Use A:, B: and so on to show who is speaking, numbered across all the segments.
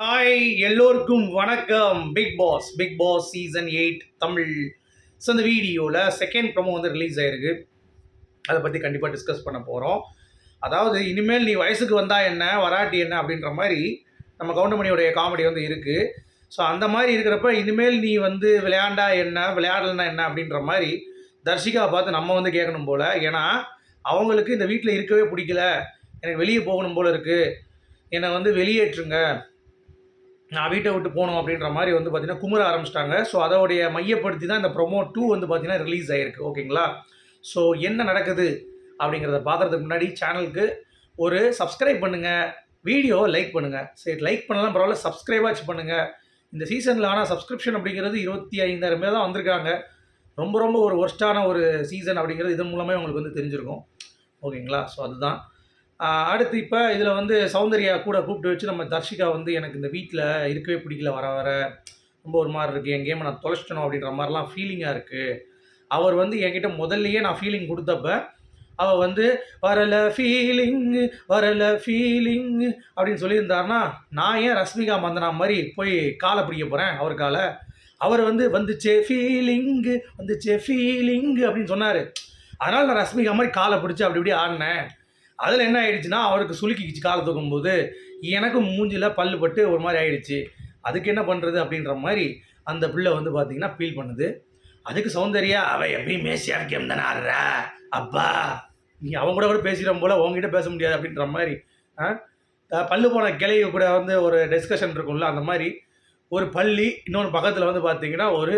A: Hi, எல்லோருக்கும் வணக்கம். Bigg Boss season 8 Tamil. So இந்த வீடியோவில் செகண்ட் ப்ரோமோ வந்து ரிலீஸ் ஆயிருக்கு. அதை பற்றி கண்டிப்பாக டிஸ்கஸ் பண்ண போகிறோம். அதாவது இனிமேல் நீ வயசுக்கு வந்தால் என்ன, வராட்டி என்ன அப்படின்ற மாதிரி நம்ம கவுண்டமணியோடைய காமெடி வந்து இருக்குது. ஸோ அந்த மாதிரி இருக்கிறப்ப இனிமேல் நீ வந்து விளையாண்டா என்ன, விளையாடலைன்னா என்ன அப்படின்ற மாதிரி தர்ஷிகாவை பார்த்து நம்ம வந்து கேட்கணும் போல். ஏன்னா அவங்களுக்கு இந்த வீட்டில் இருக்கவே பிடிக்கல, எனக்கு வெளியே போகணும் போல் இருக்குது, என்னை வந்து வெளியேற்றுங்க, நான் வீட்டை விட்டு போகணும் அப்படின்ற மாதிரி வந்து பார்த்திங்கன்னா குமுற ஆரம்பிச்சிட்டாங்க. ஸோ அதோடைய மையப்படுத்தி தான் இந்த ப்ரொமோ 2 வந்து பார்த்திங்கன்னா ரிலீஸ் ஆகிருக்கு. ஓகேங்களா? ஸோ என்ன நடக்குது அப்படிங்கிறத பார்க்குறதுக்கு முன்னாடி சேனலுக்கு ஒரு சப்ஸ்கிரைப் பண்ணுங்கள், வீடியோவை லைக் பண்ணுங்கள். சரி, லைக் பண்ணலாம் பரவாயில்ல, சப்ஸ்கிரைபாச்சு பண்ணுங்கள். இந்த சீசனில் ஆனால் சப்ஸ்கிரிப்ஷன் அப்படிங்கிறது 25,000 பேர் தான் வந்திருக்காங்க. ரொம்ப ரொம்ப ஒரு ஒர்ஸ்டான ஒரு சீசன் அப்படிங்கிறது இதன் மூலமே உங்களுக்கு வந்து தெரிஞ்சிருக்கும். ஓகேங்களா? ஸோ அதுதான். அடுத்து இப்போ இதில் வந்து சௌந்தர்யா கூட கூப்பிட்டு வச்சு நம்ம தர்ஷிகா வந்து எனக்கு இந்த வீட்டில் இருக்கவே பிடிக்கல, வர வர ரொம்ப ஒரு மாதிரி இருக்குது, என் கேமை நான் தொலைச்சிட்டணும் அப்படின்ற மாதிரிலாம் ஃபீலிங்காக இருக்குது. அவர் வந்து என்கிட்ட முதல்லையே நான் ஃபீலிங் கொடுத்தப்ப அவள் வந்து வரலை ஃபீலிங் அப்படின்னு சொல்லியிருந்தாருன்னா, நான் ஏன் ரஷ்மிகா மந்தனா மாதிரி போய் காலை பிடிக்க போகிறேன் அவர் காலை. அவர் வந்து வந்துச்சே ஃபீலிங்கு அப்படின்னு சொன்னார். அதனால் நான் ரஷ்மிகா மாதிரி காலை பிடிச்சி அப்படி இப்படி ஆடினேன். அதில் என்ன ஆகிடுச்சுன்னா, அவருக்கு சுலுக்கிச்சு காலை தூக்கும்போது எனக்கும் மூஞ்சில் பல்லு பட்டு ஒரு மாதிரி ஆகிடுச்சு. அதுக்கு என்ன பண்ணுறது அப்படின்ற மாதிரி அந்த பிள்ளை வந்து பார்த்திங்கன்னா ஃபீல் பண்ணுது. அதுக்கு சௌந்தர்யா, அவள் எப்பயுமே சேஃப் கேம் தானே ஆடுறா, அப்பா நீ அவங்க கூட பேசுகிறோம் போல் உங்ககிட்ட பேச முடியாது அப்படின்ற மாதிரி பல்லு போன கிளைய கூட வந்து ஒரு டிஸ்கஷன் இருக்கும்ல, அந்த மாதிரி ஒரு பள்ளி, இன்னொன்று பக்கத்தில் வந்து பார்த்திங்கன்னா ஒரு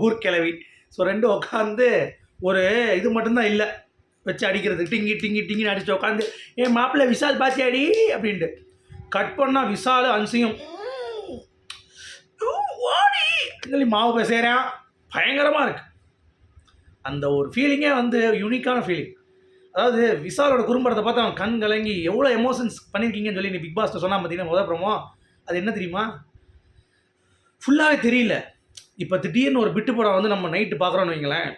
A: ஊர்கிழவி. ஸோ ரெண்டும் உட்காந்து ஒரு இது மட்டும்தான் இல்லை வச்சு அடிக்கிறது, டிங்கின்னு அடிச்சு உட்காந்து என் மாப்பிள்ளை விஷால் பாத்தியாடி அப்படின்ட்டு கட் பண்ணால் விஷால் அன்சியும் சொல்லி மாவு பேசுகிறேன். பயங்கரமாக இருக்குது அந்த ஒரு ஃபீலிங்கே, வந்து யூனிக்கான ஃபீலிங். அதாவது விஷாலோட குறும்படத்தை பார்த்து அவன் கண் கலங்கி எவ்வளோ எமோஷன்ஸ் பண்ணியிருக்கீங்கன்னு சொல்லி நீ பிக் பாஸ்ட்டை சொன்னால் பார்த்தீங்கன்னா முதல் ப்ரோமோ அது என்ன தெரியுமா, ஃபுல்லாகவே தெரியல. இப்போ திடீர்னு ஒரு பிட்டு படம் வந்து நம்ம நைட்டு பார்க்குறோன்னு வைங்களேன்,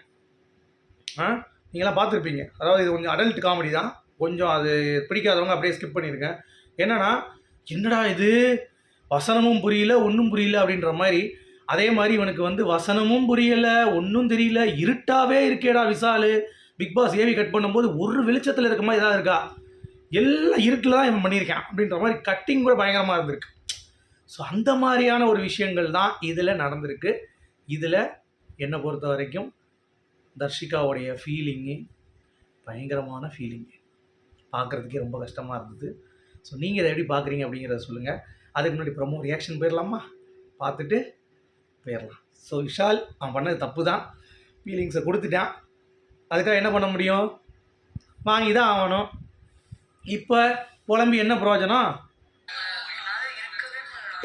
A: நீங்களாம் பார்த்துருப்பீங்க. அதாவது இது கொஞ்சம் அடல்ட் காமெடி தான், கொஞ்சம் அது பிடிக்காதவங்க அப்படியே ஸ்கிப் பண்ணியிருக்கேன். என்னன்னா என்னடா இது வசனமும் புரியல ஒன்றும் புரியல அப்படின்ற மாதிரி. அதே மாதிரி இவனுக்கு வந்து வசனமும் புரியலை, ஒன்றும் தெரியல, இருட்டாகவே இருக்கேடா Vishal. Big pass AV cut பண்ணும்போது ஒரு வெளிச்சத்தில் இருக்க மாதிரி ஏதாவது இருக்கா, எல்லாம் இருட்டில் தான் இவன் பண்ணியிருக்கேன் அப்படின்ற மாதிரி கட்டிங் கூட பயங்கரமாக இருந்திருக்கு. ஸோ அந்த மாதிரியான ஒரு விஷயங்கள் தான் இதில் நடந்திருக்கு. இதில் என்னை பொறுத்த வரைக்கும் தர்ஷிகாவுடைய ஃபீலிங்கு பயங்கரமான ஃபீலிங்கு, பார்க்குறதுக்கே ரொம்ப கஷ்டமாக இருந்தது. ஸோ நீங்கள் இதை எப்படி பார்க்குறீங்க அப்படிங்கிறத சொல்லுங்கள். அதுக்கு முன்னாடி ப்ரொமோ ரியாக்ஷன் போயிடலாமா, பார்த்துட்டு போயிடலாம். ஸோ விஷால் அவன் பண்ணது தப்பு தான், ஃபீலிங்ஸை கொடுத்துட்டான், அதுக்காக என்ன பண்ண முடியும், வாங்கி தான் ஆகணும். இப்போ புலம்பி என்ன பிரயோஜனம்,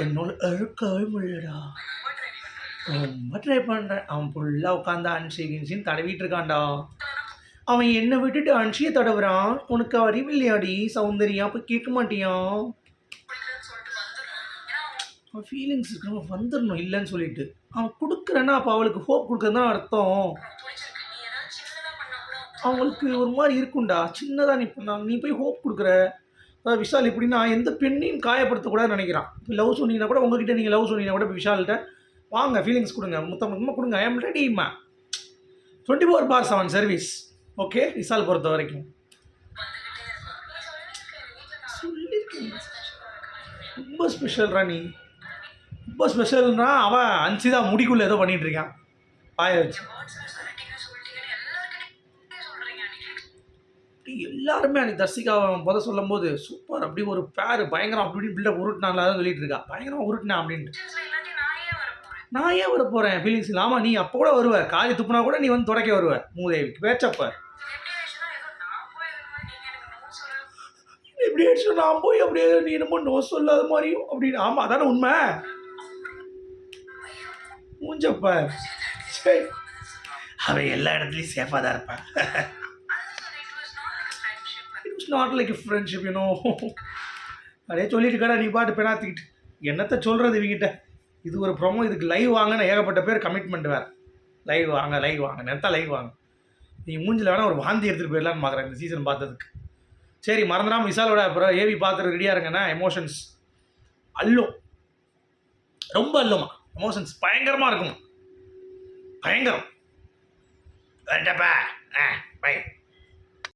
A: என்னோட அழுக்கவே முடியலடா, ரொம்ப ட்ரை பண்ணுறேன். அவன் ஃபுல்லாக உட்காந்து அன்சின்னு தடவிட்டு இருக்கான்டா. அவன் என்னை விட்டுட்டு அன்சியை தடவுறான். உனக்கு அறிவில்லையாடி சௌந்தர்யா, போய் கேட்க மாட்டியான். அவன் ஃபீலிங்ஸ் இருக்கு, வந்துடணும் இல்லைன்னு சொல்லிட்டு. அவன் கொடுக்குறேன்னா அப்போ அவளுக்கு ஹோப் கொடுக்குறது தான் அர்த்தம். அவங்களுக்கு ஒரு மாதிரி இருக்கும்டா, சின்னதாக நீ போய் ஹோப் கொடுக்குற. அதாவது விஷால் எப்படின்னா எந்த பெண்ணையும் காயப்படுத்தக்கூடாதுன்னு நினைக்கிறான். இப்போ லவ் சொன்னீங்கன்னா கூட, உங்ககிட்ட நீங்கள் லவ் சொன்னீங்கன்னா கூட விஷால்கிட்ட வாங்க ஃபீலிங்ஸ் கொடுங்க, முத்தமாக கொடுங்க, ஐ எம் ரெடிமா. 24/7 சர்வீஸ். ஓகே, விஷால் பொறுத்த வரைக்கும் சொல்லியிருக்கேன். ரொம்ப ஸ்பெஷல் ராணி, ரொம்ப ஸ்பெஷல்னா அவன் அன்சிதா முடிக்குள்ளே ஏதோ பண்ணிகிட்டு இருக்கான் பாய வச்சு. எல்லாருமே அன்றைக்கி தர்ஷிகாவை முதல் சொல்லும் போது சூப்பர், அப்படி ஒரு பேர் பயங்கரம் அப்படின்னு பில்டப் உருட்டினால தான் சொல்லிட்டு இருக்கா, பயங்கரமாக உருட்டினா அப்படின்ட்டு. நான் ஏன் வர போகிறேன் ஃபீலிங்ஸ் இல்லாமல், நீ அப்போ கூட வருவ, காலி துப்புனா கூட நீ வந்து துடைக்க வருவ, மூதேவிக்கு பேச்சப்ப எப்படி ஆயிடுச்சு, நான் போய் அப்படியே நீ என்னமோ நோ சொல்லாத மாதிரியும் அப்படின்னு. ஆமாம் அதானே உண்மை, மூஞ்சப்ப சரி, அவன் எல்லா இடத்துலையும் சேஃபாக தான் இருப்பான். It's not like friendship you know. அப்படியே சொல்லிட்டு கடை நீ பாட்டு பெணாத்திக்கிட்டு என்னத்தை சொல்கிறது இவங்கிட்ட. இது ஒரு ப்ரோமோ, இதுக்கு லைவ் வாங்கின ஏகப்பட்ட பேர் கமிட்மெண்ட் வேறு. லைவ் வாங்க நேரத்தா லைவ் வாங்க. நீ மூஞ்சில் வேணால் ஒரு வாந்தி எடுத்துகிட்டு போயிடலான்னு பார்க்குறேன் இந்த சீசன் பார்த்ததுக்கு. சரி, மறந்துடாமல் விஷாலோட அப்புறம் ஏவி பார்த்துட்டு ரெடியாக இருங்கண்ணா. எமோஷன்ஸ் அள்ளும். ரொம்ப அள்ளுமா. எமோஷன்ஸ் பயங்கரமா இருக்குமா. பயங்கரம். வரட்டப்பா. பை.